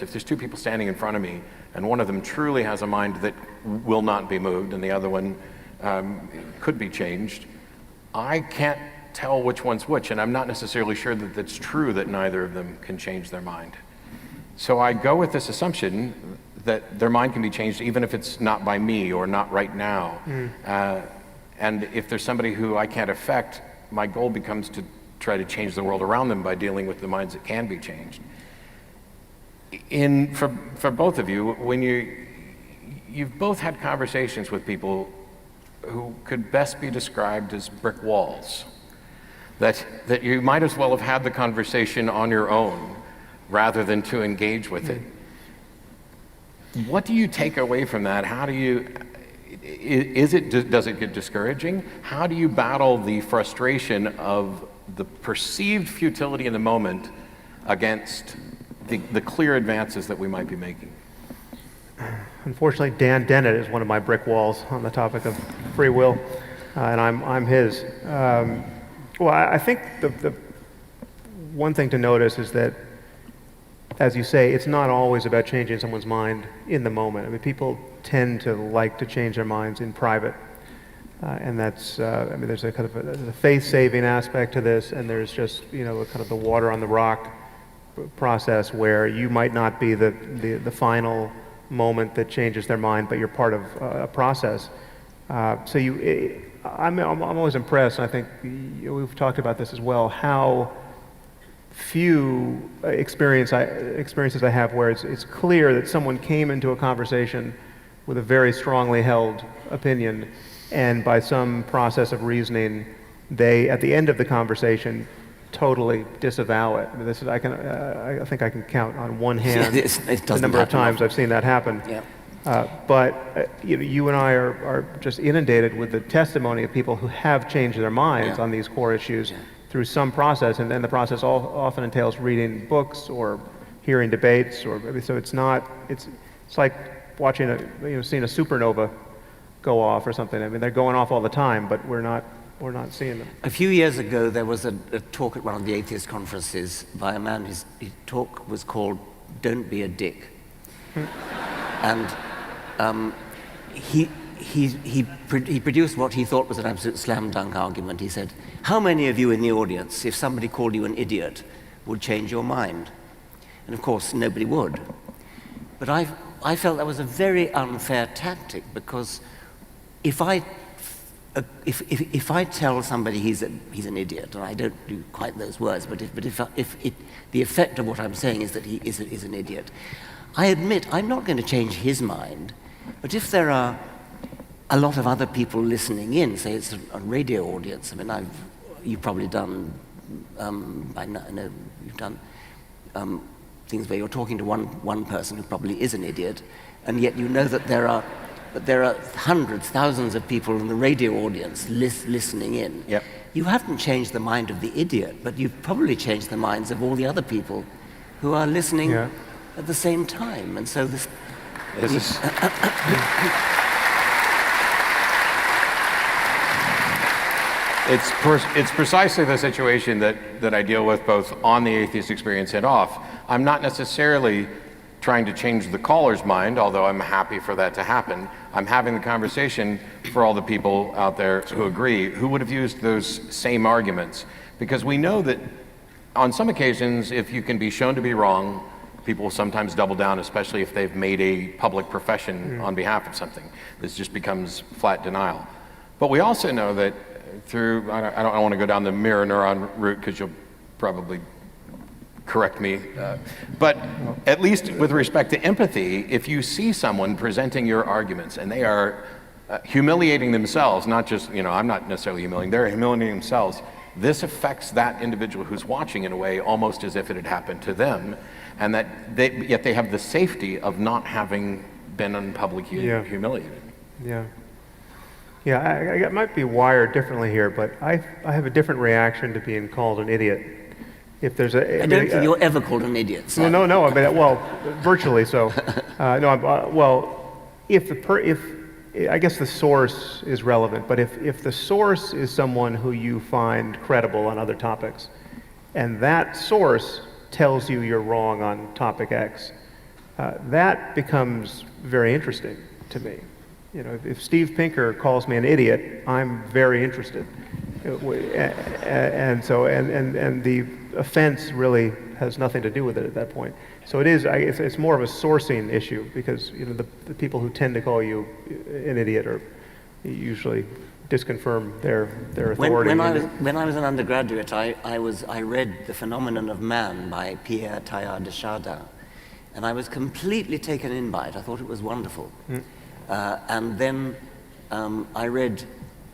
If there's two people standing in front of me and one of them truly has a mind that will not be moved and the other one could be changed, I can't tell which one's which, and I'm not necessarily sure that it's true that neither of them can change their mind. So I go with this assumption that their mind can be changed even if it's not by me or not right now. And if there's somebody who I can't affect, my goal becomes to try to change the world around them by dealing with the minds that can be changed. For both of you, when you've both had conversations with people who could best be described as brick walls, that you might as well have had the conversation on your own rather than to engage with it. What do you take away from that? How do you, does it get discouraging? How do you battle the frustration of the perceived futility in the moment against the clear advances that we might be making? Unfortunately, Dan Dennett is one of my brick walls on the topic of free will, and I'm his. Well, I think the one thing to notice is that, as you say, it's not always about changing someone's mind in the moment. I mean, people tend to like to change their minds in private, and that's, I mean, there's a kind of a faith-saving aspect to this, and there's just, you know, kind of the water on the rock process where you might not be the final moment that changes their mind, but you're part of a process. So I'm always impressed, and I think we've talked about this as well, how few experiences I have where it's clear that someone came into a conversation with a very strongly held opinion, and by some process of reasoning, they, at the end of the conversation, totally disavow it. I mean, I think I can count on one hand the number of times I've seen that happen. Yeah. But you and I are just inundated with the testimony of people who have changed their minds on these core issues through some process, and then the process often entails reading books or hearing debates, so it's like watching seeing a supernova go off or something. I mean, they're going off all the time, but we're not seeing them. A few years ago, there was a talk at one of the atheist conferences by a man. His talk was called "Don't Be a Dick," and he produced what he thought was an absolute slam dunk argument. He said, "How many of you in the audience, if somebody called you an idiot, would change your mind?" And of course, nobody would. But I felt that was a very unfair tactic, because if I tell somebody he's an idiot, and I don't do quite those words, but if the effect of what I'm saying is that he is an idiot, I admit I'm not going to change his mind. But if there are a lot of other people listening in, say it's a radio audience, I mean, you've probably done by now, you've done things where you're talking to one person who probably is an idiot, and yet you know that there are hundreds, thousands of people in the radio audience listening in. Yep. You haven't changed the mind of the idiot, but you've probably changed the minds of all the other people who are listening at the same time. And so this is... It's precisely the situation that I deal with both on the atheist experience and off. I'm not necessarily trying to change the caller's mind, although I'm happy for that to happen. I'm having the conversation for all the people out there who agree, who would have used those same arguments. Because we know that on some occasions, if you can be shown to be wrong, people will sometimes double down, especially if they've made a public profession on behalf of something. This just becomes flat denial. But we also know that through, I don't want to go down the mirror neuron route because you'll probably correct me, but at least with respect to empathy, if you see someone presenting your arguments and they are humiliating themselves, not just, I'm not necessarily humiliating, they're humiliating themselves, this affects that individual who's watching in a way almost as if it had happened to them, and that yet they have the safety of not having been unpublicly humiliated. Yeah, I might be wired differently here, but I have a different reaction to being called an idiot. If there's I don't think you're ever called an idiot. So. No. I mean, well, virtually so. If I guess the source is relevant, but if the source is someone who you find credible on other topics, and that source tells you you're wrong on topic X, that becomes very interesting to me. You know, if Steve Pinker calls me an idiot, I'm very interested. And the offense really has nothing to do with it at that point. So it's more of a sourcing issue, because the people who tend to call you an idiot are usually disconfirm their authority. When I was an undergraduate, I read The Phenomenon of Man by Pierre Teilhard de Chardin, and I was completely taken in by it. I thought it was wonderful. And then I read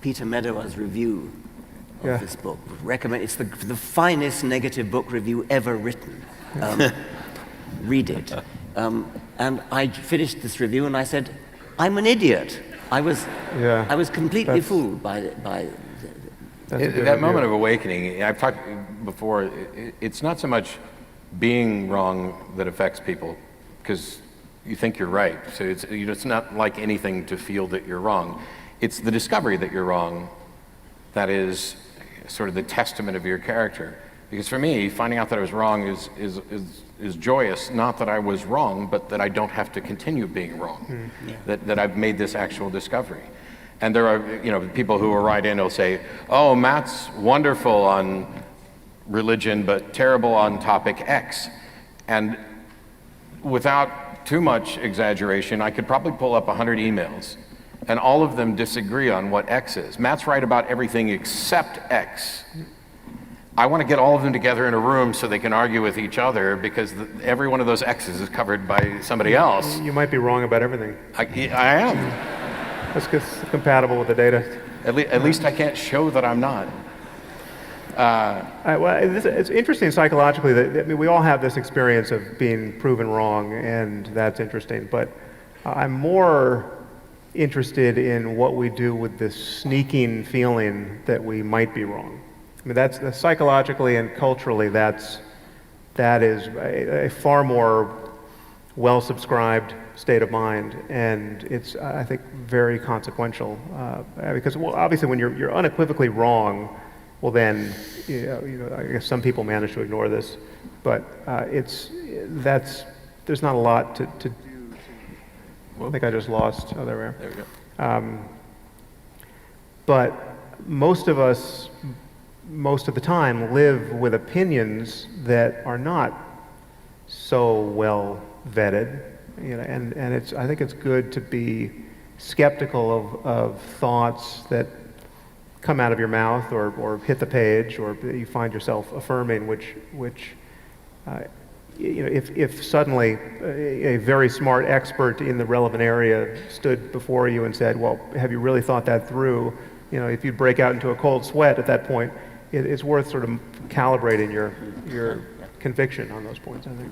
Peter Medawar review of this book. It's the finest negative book review ever written. Read it. And I finished this review and I said, I'm an idiot. I was completely fooled by that moment of awakening. I've talked before, it's not so much being wrong that affects people, because you think you're right. So it's not like anything to feel that you're wrong. It's the discovery that you're wrong that is sort of the testament of your character. Because for me, finding out that I was wrong is joyous, not that I was wrong, but that I don't have to continue being wrong, that I've made this actual discovery. And there are people who will write in and will say, oh, Matt's wonderful on religion, but terrible on topic X. And without too much exaggeration, I could probably pull up 100 emails, and all of them disagree on what X is. Matt's right about everything except X. I want to get all of them together in a room so they can argue with each other, because every one of those X's is covered by somebody else. You might be wrong about everything. I am. That's compatible with the data. At least I can't show that I'm not. It's interesting psychologically that we all have this experience of being proven wrong, and that's interesting. But I'm more interested in what we do with this sneaking feeling that we might be wrong. I mean, that's psychologically and culturally, that is a far more well-subscribed state of mind, and it's, I think, very consequential. Because, well, obviously, when you're unequivocally wrong, well, then, I guess some people manage to ignore this, but there's not a lot to do. I think I just lost. Oh, there we are. There we go. But most of us, most of the time, live with opinions that are not so well vetted, and I think it's good to be skeptical of thoughts that come out of your mouth or hit the page, or you find yourself affirming, which if suddenly a very smart expert in the relevant area stood before you and said, well, have you really thought that through? If you break out into a cold sweat at that point, it's worth sort of calibrating your conviction on those points, I think.